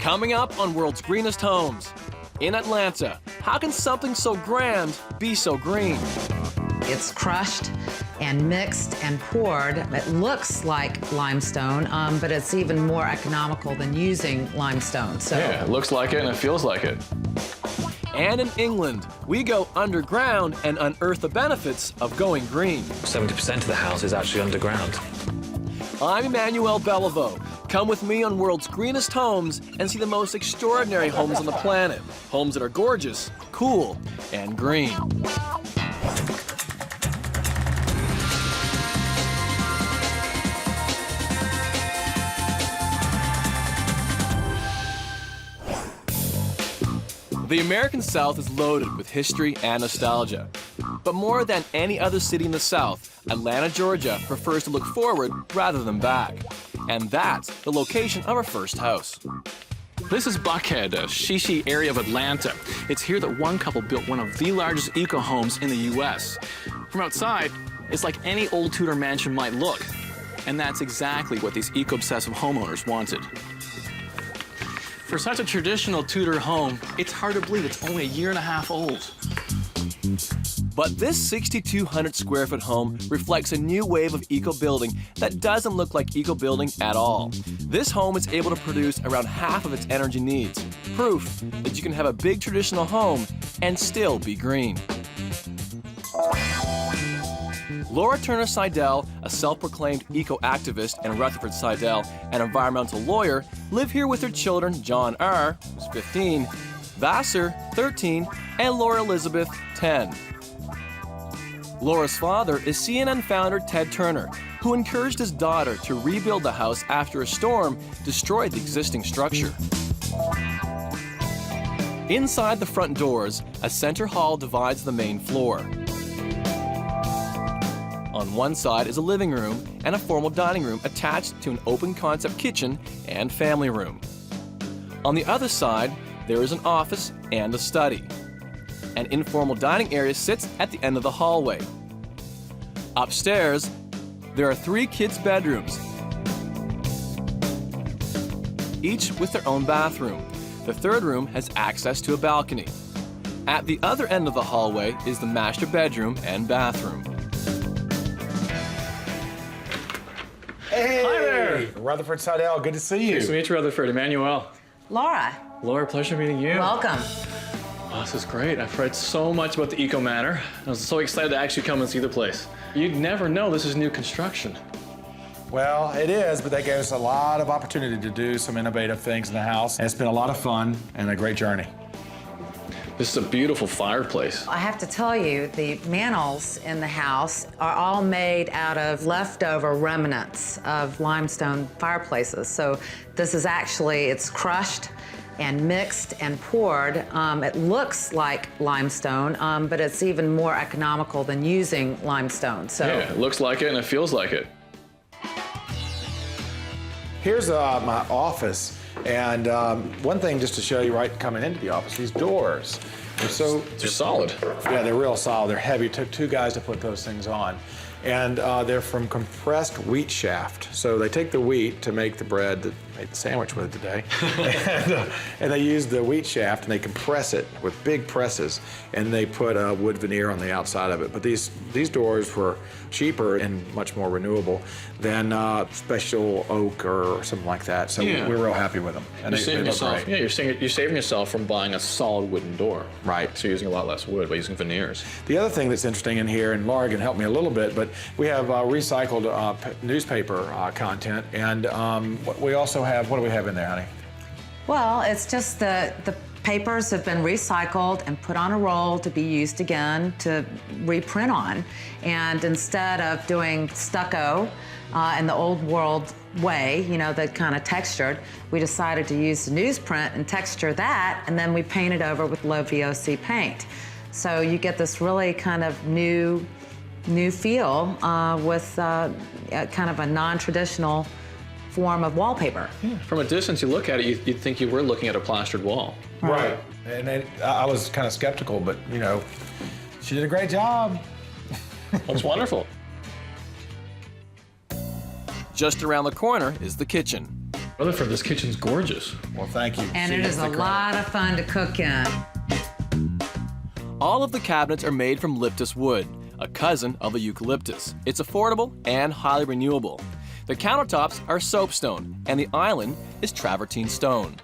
Coming up on World's Greenest Homes. In Atlanta, how can something so grand be so green? It's crushed and mixed and poured. It looks like limestone, but it's even more economical than using limestone. So Yeah, it looks like it and it feels like it. And in England, we go underground and unearth the benefits of going green. 70% of the house is actually underground. I'm Emmanuel Beliveau. Come with me on World's Greenest Homes and see the most extraordinary homes on the planet. Homes that are gorgeous, cool, and green. The American South is loaded with history and nostalgia. But more than any other city in the South, Atlanta, Georgia prefers to look forward rather than back. And that's the location of our first house. This is Buckhead, a Shishi area of Atlanta. It's here that one couple built one of the largest eco-homes in the U.S. From outside, it's like any old Tudor mansion might look. And that's exactly what these eco-obsessive homeowners wanted. For such a traditional Tudor home, it's hard to believe it's only a year and a half old. But this 6,200 square foot home reflects a new wave of eco-building that doesn't look like eco-building at all. This home is able to produce around half of its energy needs. Proof that you can have a big traditional home and still be green. Laura Turner Sidell, a self-proclaimed eco-activist, and Rutherford Sidell, an environmental lawyer, live here with their children, John R., who's 15, Vassar, 13, and Laura Elizabeth, 10. Laura's father is CNN founder Ted Turner, who encouraged his daughter to rebuild the house after a storm destroyed the existing structure. Inside the front doors, a center hall divides the main floor. On one side is a living room and a formal dining room attached to an open-concept kitchen and family room. On the other side, there is an office and a study. An informal dining area sits at the end of the hallway. Upstairs, there are 3 kids' bedrooms, each with their own bathroom. The third room has access to a balcony. At the other end of the hallway is the master bedroom and bathroom. Hey! Hi there! Rutherford Sidell, good to see you. Nice to meet you, Rutherford. Emmanuel. Laura, Laura, pleasure meeting you. welcome. Oh, this is great. I've read so much about the Eco Manor. I was so excited to actually come and see the place. You'd never know this is new construction. Well, it is, but they gave us a lot of opportunity to do some innovative things in the house. And it's been a lot of fun and a great journey. This is a beautiful fireplace. I have to tell you, the mantels in the house are all made out of leftover remnants of limestone fireplaces. So this is actually, it's crushed and mixed and poured. It looks like limestone, but it's even more economical than using limestone. So Yeah, it looks like it and it feels like it. Here's my office. And one thing just to show you right coming into the office, these doors. They're solid. Yeah, they're real solid. They're heavy. It took 2 guys to put those things on. And they're from compressed wheat shaft. So they take the wheat to make the bread that I made the sandwich with today. and they use the wheat shaft and they compress it with big presses. And they put a wood veneer on the outside of it. But these doors were cheaper and much more renewable than special oak or something like that. So Yeah. we're real happy with them. And You're they saving look yourself. great. Yeah, you're saving yourself from buying a solid wooden door. Right. So you're using a lot less wood by using veneers. The other thing that's interesting in here, and Laura can help me a little bit, but we have recycled newspaper content, and we also have, what do we have in there, honey? well, it's just the papers have been recycled and put on a roll to be used again to reprint on. And instead of doing stucco in the old world way, you know, the kind of textured, we decided to use the newsprint and texture that, and then we painted over with low VOC paint. So you get this really kind of new feel with kind of a non-traditional form of wallpaper. Yeah. From a distance, you look at it, you'd think you were looking at a plastered wall. Right. And I was kind of skeptical, but, you know, she did a great job. That's wonderful. Just around the corner is the kitchen. Rutherford, this kitchen's gorgeous. Well, thank you. And She it gets is the a credit. lot of fun to cook in. All of the cabinets are made from Lipus wood, a cousin of the eucalyptus. It's affordable and highly renewable. The countertops are soapstone, and the island is travertine stone.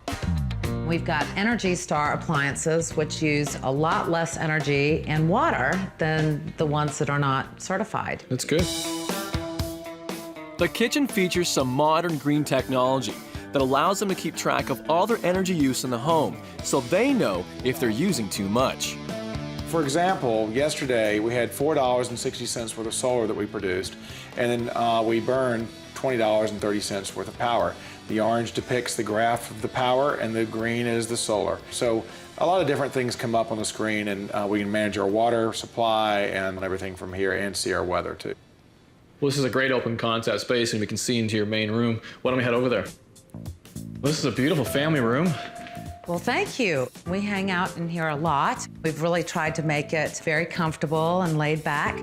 We've got Energy Star appliances, which use a lot less energy and water than the ones that are not certified. That's good. The kitchen features some modern green technology that allows them to keep track of all their energy use in the home, so they know if they're using too much. For example, yesterday we had $4.60 worth of solar that we produced, and then we burned $20.30 worth of power. The orange depicts the graph of the power, and the green is the solar. So a lot of different things come up on the screen, and we can manage our water supply and everything from here, and see our weather too. Well, this is a great open concept space, and we can see into your main room. Why don't we head over there? Well, this is a beautiful family room. Well, thank you. We hang out in here a lot. We've really tried to make it very comfortable and laid back.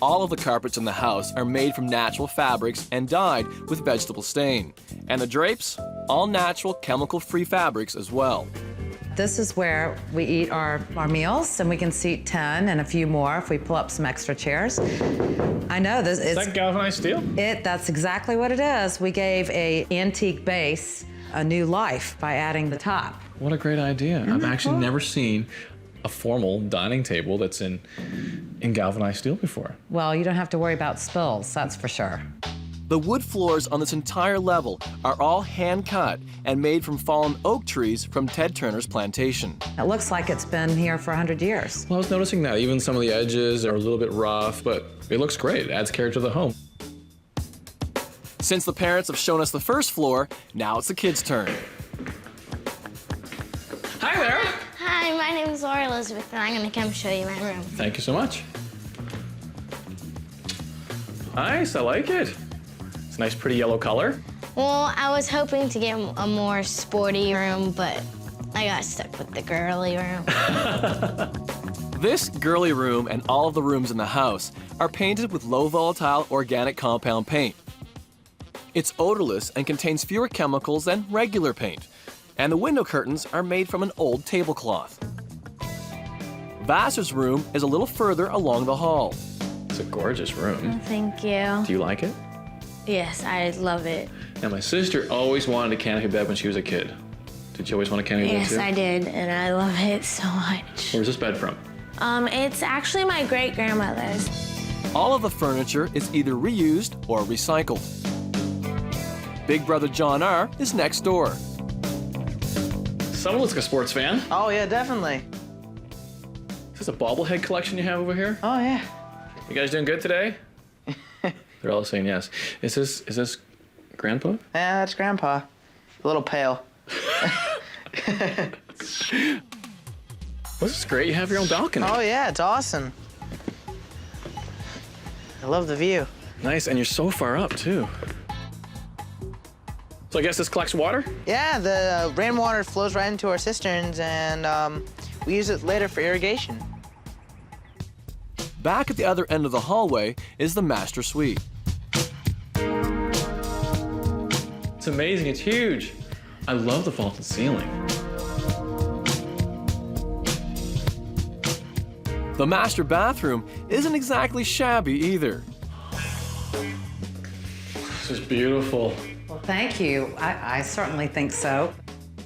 All of the carpets in the house are made from natural fabrics and dyed with vegetable stain. And the drapes, all natural, chemical-free fabrics as well. This is where we eat our meals, and we can seat 10 and a few more if we pull up some extra chairs. I know this Is that galvanized steel? That's exactly what it is. We gave a antique base a new life by adding the top. What a great idea. I've actually never seen a formal dining table that's in galvanized steel before. Well, you don't have to worry about spills, that's for sure. The wood floors on this entire level are all hand-cut and made from fallen oak trees from Ted Turner's plantation. It looks like it's been here for 100 years. Well, I was noticing that. Even some of the edges are a little bit rough, but it looks great. It adds character to the home. Since the parents have shown us the first floor, now it's the kids' turn. Hi there. Hi, my name is Laura Elizabeth, and I'm going to come show you my room. Thank you so much. Nice, I like it. It's a nice, pretty yellow color. Well, I was hoping to get a more sporty room, but I got stuck with the girly room. This girly room and all of the rooms in the house are painted with low volatile organic compound paint. It's odorless and contains fewer chemicals than regular paint. And the window curtains are made from an old tablecloth. Vassar's room is a little further along the hall. It's a gorgeous room. Thank you. Do you like it? Yes, I love it. Now, my sister always wanted a canopy bed when she was a kid. Did you always want a canopy bed Yes, too? I did, and I love it so much. Where's this bed from? It's actually my great-grandmother's. All of the furniture is either reused or recycled. Big brother John R. is next door. Someone looks like a sports fan. Oh, yeah, definitely. Is this a bobblehead collection you have over here? Oh, yeah. You guys doing good today? They're all saying yes. Is this Grandpa? Yeah, that's Grandpa. A little pale. Well, this is great. You have your own balcony. Oh, yeah, it's awesome. I love the view. Nice, and you're so far up, too. So I guess this collects water? Yeah, the rainwater flows right into our cisterns, and we use it later for irrigation. Back at the other end of the hallway is the master suite. It's amazing. It's huge. I love the vaulted ceiling. The master bathroom isn't exactly shabby either. This is beautiful. Well, thank you. I certainly think so.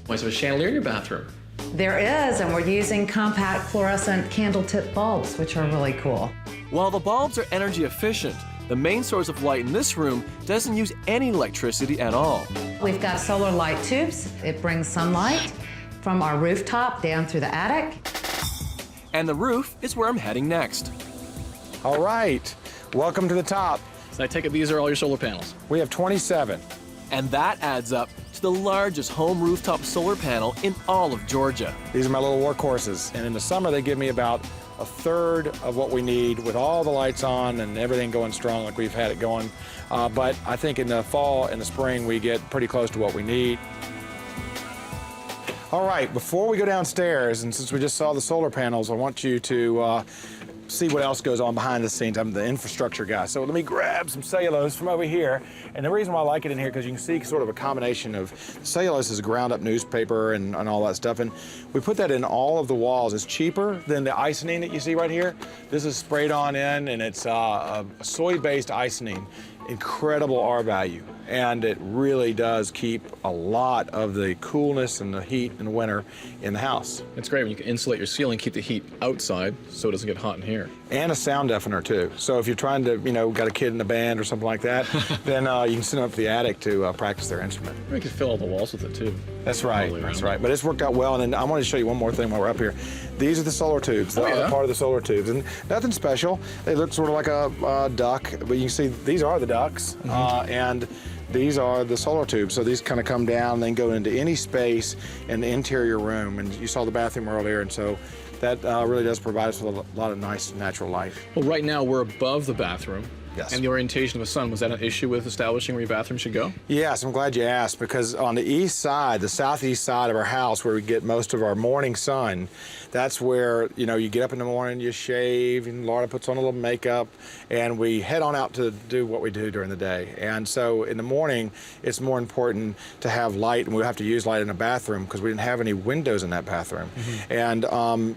Why, so a chandelier in your bathroom? There is, and we're using compact fluorescent candle tip bulbs, which are really cool. While the bulbs are energy efficient, the main source of light in this room doesn't use any electricity at all. We've got solar light tubes. It brings sunlight from our rooftop down through the attic. And the roof is where I'm heading next. All right, welcome to the top. So I take it these are all your solar panels. We have 27. And that adds up to the largest home rooftop solar panel in all of Georgia. These are my little workhorses, and in the summer they give me about a third of what we need with all the lights on and everything going strong like we've had it going. But I think in the fall and the spring we get pretty close to what we need. All right, before we go downstairs, and since we just saw the solar panels, I want you to see what else goes on behind the scenes. I'm the infrastructure guy. So let me grab some cellulose from over here. And the reason why I like it in here, because you can see sort of a combination of cellulose is ground up newspaper and all that stuff. And we put that in all of the walls. It's cheaper than the icing that you see right here. This is sprayed on in, and it's a soy-based icing. Incredible R value, and it really does keep a lot of the coolness and the heat in the winter in the house. It's great when you can insulate your ceiling, keep the heat outside so it doesn't get hot in here. And a sound deafener too. So if you're trying to, got a kid in a band or something like that, then you can send them up to the attic to practice their instrument. You can fill all the walls with it too. That's right, that's right. But it's worked out well, and then I want to show you one more thing while we're up here. These are the solar tubes, the other part of the solar tubes, and nothing special. They look sort of like a duck, but you can see these are the ducks, and these are the solar tubes. So these kind of come down and then go into any space in the interior room, and you saw the bathroom earlier, and so that really does provide us with a lot of nice natural light. Well, right now we're above the bathroom. Yes. And the orientation of the sun, was that an issue with establishing where your bathroom should go? Yes, I'm glad you asked, because on the east side, the southeast side of our house, where we get most of our morning sun, that's where, you get up in the morning, you shave, and Laura puts on a little makeup, and we head on out to do what we do during the day. And so in the morning, it's more important to have light, and we have to use light in the bathroom because we didn't have any windows in that bathroom. And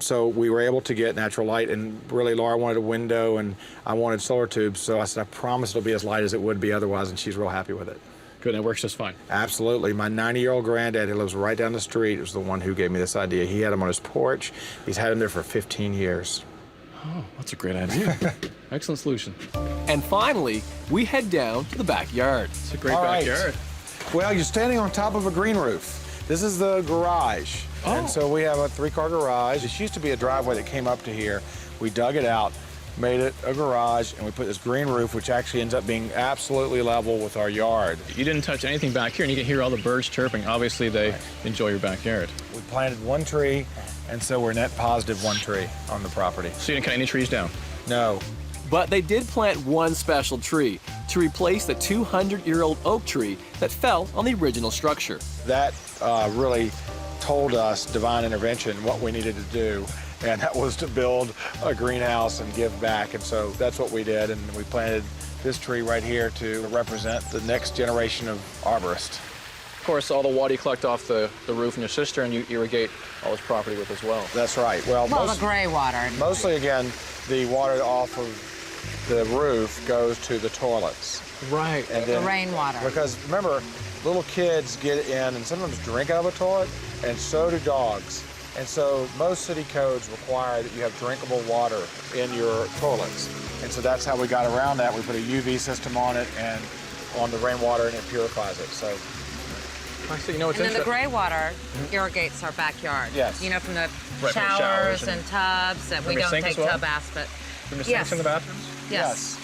so we were able to get natural light, and really Laura wanted a window, and I wanted solar tubes, so I said, I promise it'll be as light as it would be otherwise, and she's real happy with it. Good, and it works just fine. Absolutely. My 90-year-old granddad, who lives right down the street, was the one who gave me this idea. He had them on his porch. He's had them there for 15 years. Oh, that's a great idea. Excellent solution. And finally, we head down to the backyard. It's a great All right. backyard. Well, you're standing on top of a green roof. This is the garage. Oh. And so we have a 3-car garage. This used to be a driveway that came up to here. We dug it out, made it a garage, and we put this green roof, which actually ends up being absolutely level with our yard. You didn't touch anything back here, and you can hear all the birds chirping. Obviously, they enjoy your backyard. We planted one tree, and so we're net positive one tree on the property. So you didn't cut any trees down? No. But they did plant one special tree to replace the 200-year-old oak tree that fell on the original structure. That really told us, divine intervention, what we needed to do. And that was to build a greenhouse and give back. And so that's what we did. And we planted this tree right here to represent the next generation of arborists. Of course, all the water you collect off the roof in your cistern, you irrigate all this property with as well. That's right. Well, the gray water. Mostly, again, the water off of the roof goes to the toilets. Right. And then, the rainwater. Because remember, little kids get in and sometimes drink out of a toilet, and so do dogs. And so most city codes require that you have drinkable water in your toilets. And so that's how we got around that. We put a UV system on it and on the rainwater, and it purifies it. So I see. You know, it's and then the interesting. gray water irrigates our backyard. Yes. From the Right, from the showers showers and tubs that we the don't sink take as well? tub baths, but From the yes. sinks in the bathrooms? Yes.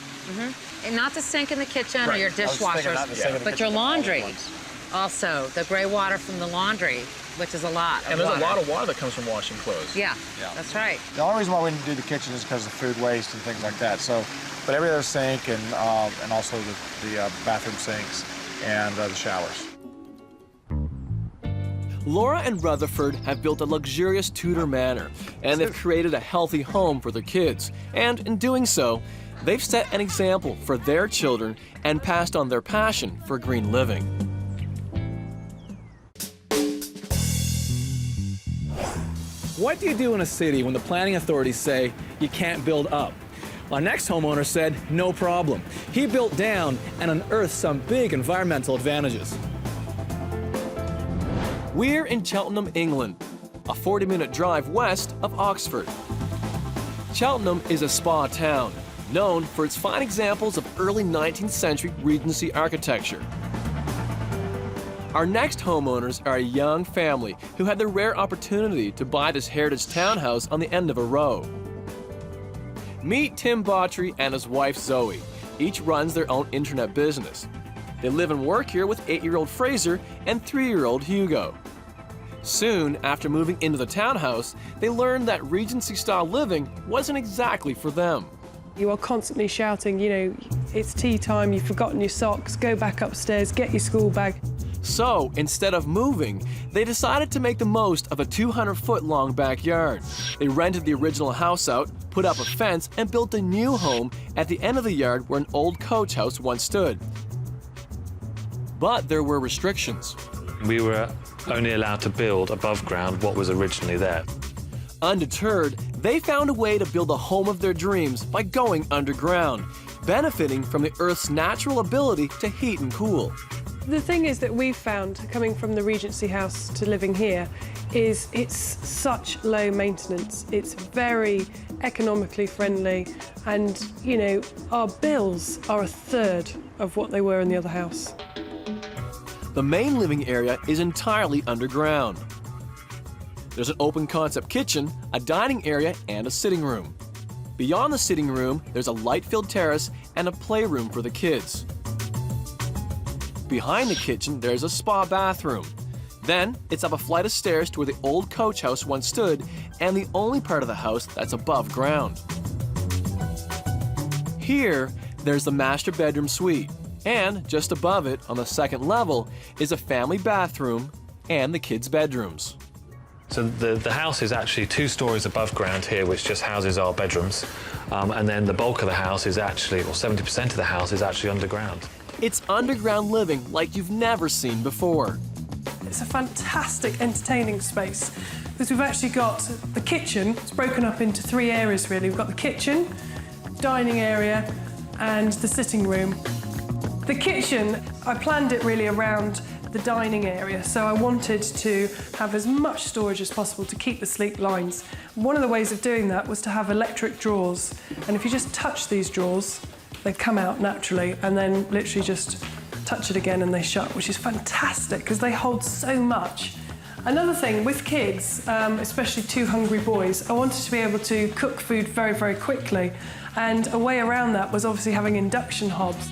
And not the sink in the kitchen or Right. your I was thinking dishwashers, not the sink in the but your kitchen, but all the laundry. ones. Also, the gray water from the laundry, which is a lot of And there's water. a lot of water that comes from washing clothes. Yeah, Yeah. that's right. The only reason why we didn't do the kitchen is because of food waste and things like that. So, but every other sink and also the bathroom sinks and the showers. Laura and Rutherford have built a luxurious Tudor manor, and they've created a healthy home for their kids. And in doing so, they've set an example for their children and passed on their passion for green living. What do you do in a city when the planning authorities say you can't build up? Our next homeowner said no problem. He built down and unearthed some big environmental advantages. We're in Cheltenham, England, a 40-minute drive west of Oxford. Cheltenham is a spa town, known for its fine examples of early 19th century Regency architecture. Our next homeowners are a young family who had the rare opportunity to buy this heritage townhouse on the end of a row. Meet Tim Bawtry and his wife Zoe. Each runs their own internet business. They live and work here with 8-year-old Fraser and 3-year-old Hugo. Soon after moving into the townhouse, they learned that Regency-style living wasn't exactly for them. You are constantly shouting, it's tea time, you've forgotten your socks, go back upstairs, get your school bag. So, instead of moving, they decided to make the most of a 200-foot-long backyard. They rented the original house out, put up a fence, and built a new home at the end of the yard where an old coach house once stood. But there were restrictions. We were only allowed to build above ground what was originally there. Undeterred, they found a way to build a home of their dreams by going underground, benefiting from the Earth's natural ability to heat and cool. The thing is that we've found, coming from the Regency House to living here, is it's such low maintenance. It's very economically friendly, and, you know, our bills are a third of what they were in the other house. The main living area is entirely underground. There's an open concept kitchen, a dining area, and a sitting room. Beyond the sitting room, there's a light-filled terrace and a playroom for the kids. Behind the kitchen, there's a spa bathroom. Then, it's up a flight of stairs to where the old coach house once stood, and the only part of the house that's above ground. Here, there's the master bedroom suite, and just above it, on the second level, is a family bathroom and the kids' bedrooms. So the house is actually 2 stories above ground here, which just houses our bedrooms. And then the bulk of the house is actually, or 70% of the house is actually underground. It's underground living like you've never seen before. It's a fantastic entertaining space because we've actually got the kitchen. It's broken up into 3 areas really. We've got the kitchen, dining area, and the sitting room. The kitchen, I planned it really around the dining area, so I wanted to have as much storage as possible to keep the sleek lines. One of the ways of doing that was to have electric drawers, and if you just touch these drawers, they come out naturally, and then literally just touch it again and they shut, which is fantastic because they hold so much. Another thing with kids, especially 2 hungry boys, I wanted to be able to cook food very, very quickly, and a way around that was obviously having induction hobs.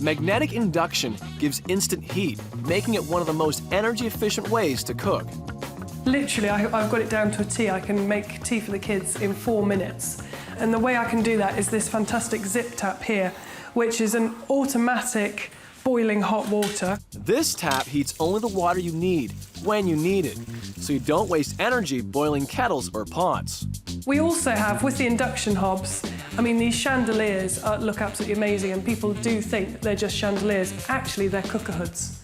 Magnetic induction gives instant heat, making it one of the most energy-efficient ways to cook. Literally, I've got it down to a T. I can make tea for the kids in 4 minutes. And the way I can do that is this fantastic zip tap here, which is an automatic boiling hot water. This tap heats only the water you need, when you need it, so you don't waste energy boiling kettles or pots. We also have, with the induction hobs, I mean, these chandeliers look absolutely amazing, and people do think that they're just chandeliers. Actually, they're cooker hoods.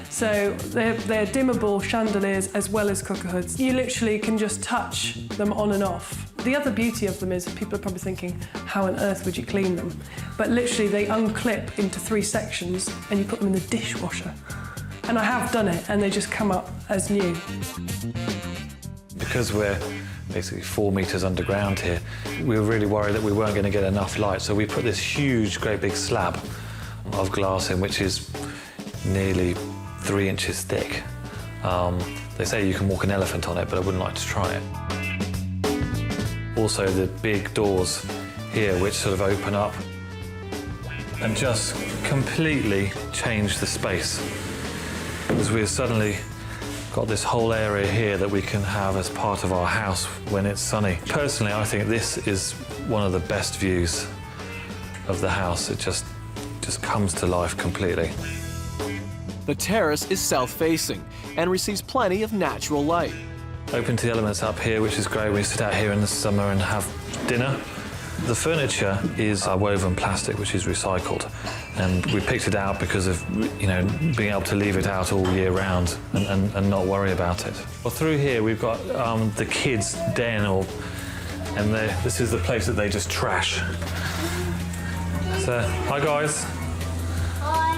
So they're dimmable chandeliers as well as cooker hoods. You literally can just touch them on and off. The other beauty of them is people are probably thinking, how on earth would you clean them? But literally they unclip into 3 sections and you put them in the dishwasher. And I have done it and they just come up as new. Because we're basically 4 meters underground here, we were really worried that we weren't going to get enough light, so we put this huge, great big slab of glass in, which is nearly 3 inches thick. They say you can walk an elephant on it, but I wouldn't like to try it. Also the big doors here, which sort of open up and just completely change the space. Because we've suddenly got this whole area here that we can have as part of our house when it's sunny. Personally, I think this is one of the best views of the house. It just comes to life completely. The terrace is south-facing and receives plenty of natural light. Open to the elements up here, which is great. We sit out here in the summer and have dinner. The furniture is woven plastic, which is recycled, and we picked it out because of, you know, being able to leave it out all year round and not worry about it. Well, through here we've got the kids' den, and this is the place that they just trash. So, hi guys. Hi.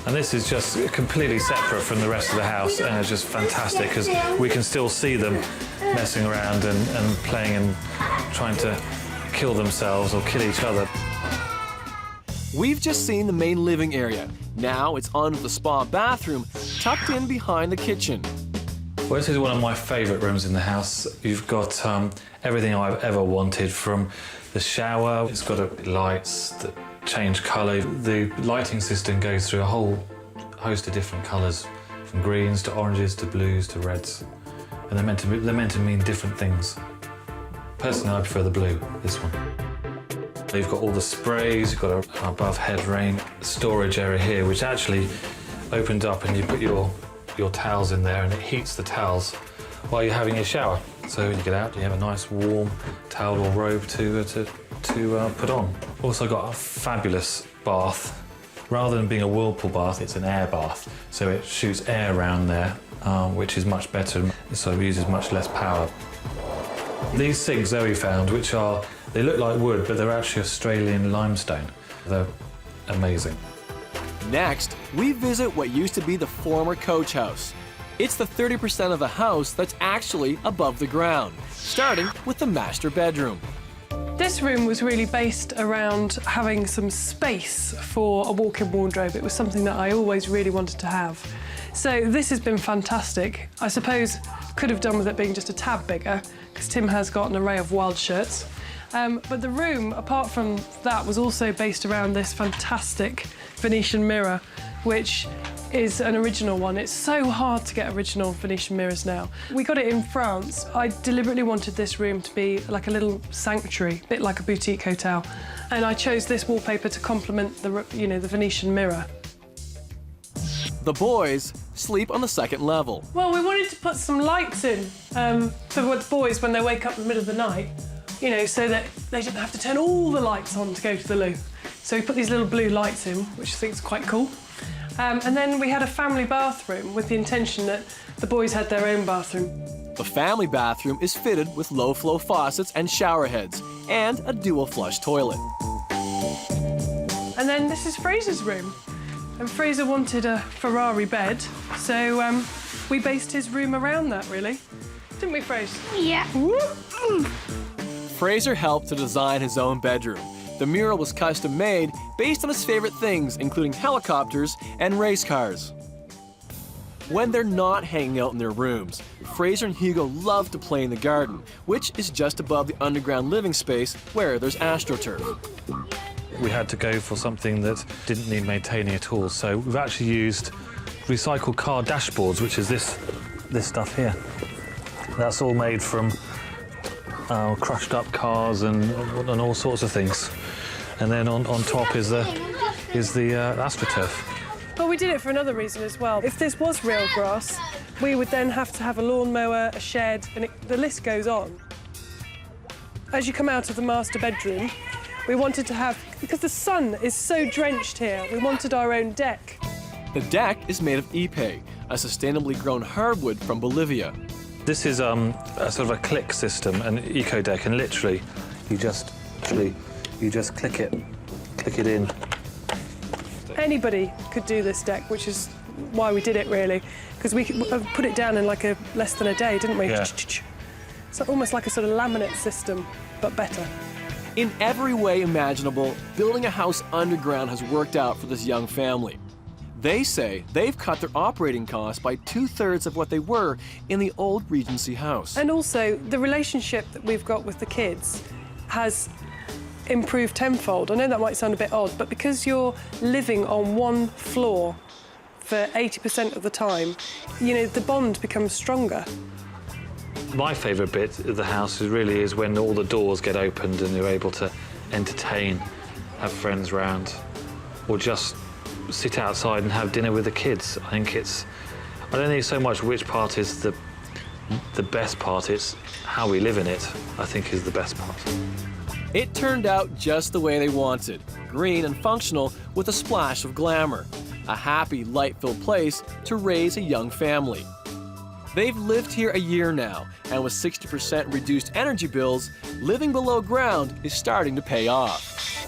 And this is just completely separate from the rest of the house, and it's just fantastic because we can still see them messing around and playing and trying to kill themselves or kill each other. We've just seen the main living area. Now it's on to the spa bathroom, tucked in behind the kitchen. Well, this is one of my favourite rooms in the house. You've got everything I've ever wanted, from the shower. It's got lights that change colour. The lighting system goes through a whole host of different colours, from greens to oranges to blues to reds, and they're meant to mean different things. Personally, I prefer the blue, this one. You've got all the sprays, you've got an above head rain storage area here, which actually opened up and you put your towels in there and it heats the towels while you're having your shower. So when you get out, you have a nice warm towel or robe to put on. Also got a fabulous bath. Rather than being a whirlpool bath, it's an air bath. So it shoots air around there, which is much better, so it uses much less power. These sinks Zoe found, they look like wood, but they're actually Australian limestone. They're amazing. Next, we visit what used to be the former coach house. It's the 30% of the house that's actually above the ground, starting with the master bedroom. This room was really based around having some space for a walk-in wardrobe. It was something that I always really wanted to have. So this has been fantastic. I suppose could have done with it being just a tad bigger, because Tim has got an array of wild shirts. But the room, apart from that, was also based around this fantastic Venetian mirror, which is an original one. It's so hard to get original Venetian mirrors now. We got it in France. I deliberately wanted this room to be like a little sanctuary, a bit like a boutique hotel. And I chose this wallpaper to complement the Venetian mirror. The boys sleep on the second level. Well, we wanted to put some lights in for the boys when they wake up in the middle of the night, so that they didn't have to turn all the lights on to go to the loo. So we put these little blue lights in, which I think is quite cool. And then we had a family bathroom with the intention that the boys had their own bathroom. The family bathroom is fitted with low-flow faucets and shower heads, and a dual-flush toilet. And then this is Fraser's room. And Fraser wanted a Ferrari bed, so we based his room around that, really. Didn't we, Fraser? Yeah. Fraser helped to design his own bedroom. The mural was custom-made based on his favorite things, including helicopters and race cars. When they're not hanging out in their rooms, Fraser and Hugo love to play in the garden, which is just above the underground living space where there's AstroTurf. We had to go for something that didn't need maintaining at all, so we've actually used recycled car dashboards, which is this stuff here. That's all made from crushed up cars and all sorts of things. And then on top is the AstroTurf. Well, we did it for another reason as well. If this was real grass, we would then have to have a lawnmower, a shed, and the list goes on. As you come out of the master bedroom, we wanted to have, because the sun is so drenched here, we wanted our own deck. The deck is made of ipe, a sustainably grown hardwood from Bolivia. This is a sort of a click system, an eco deck, and literally you just click it in. Anybody could do this deck, which is why we did it, really, because we put it down in less than a day, didn't we? Yeah. So almost like a sort of laminate system, but better. In every way imaginable, building a house underground has worked out for this young family. They say they've cut their operating costs by 2/3 of what they were in the old Regency house. And also, the relationship that we've got with the kids has improved tenfold. I know that might sound a bit odd, but because you're living on one floor for 80% of the time, the bond becomes stronger. My favourite bit of the house is when all the doors get opened and you're able to entertain, have friends round, or just sit outside and have dinner with the kids. I don't think so much which part is the best part, it's how we live in it, I think, is the best part. It turned out just the way they wanted, green and functional with a splash of glamour. A happy, light-filled place to raise a young family. They've lived here a year now, and with 60% reduced energy bills, living below ground is starting to pay off.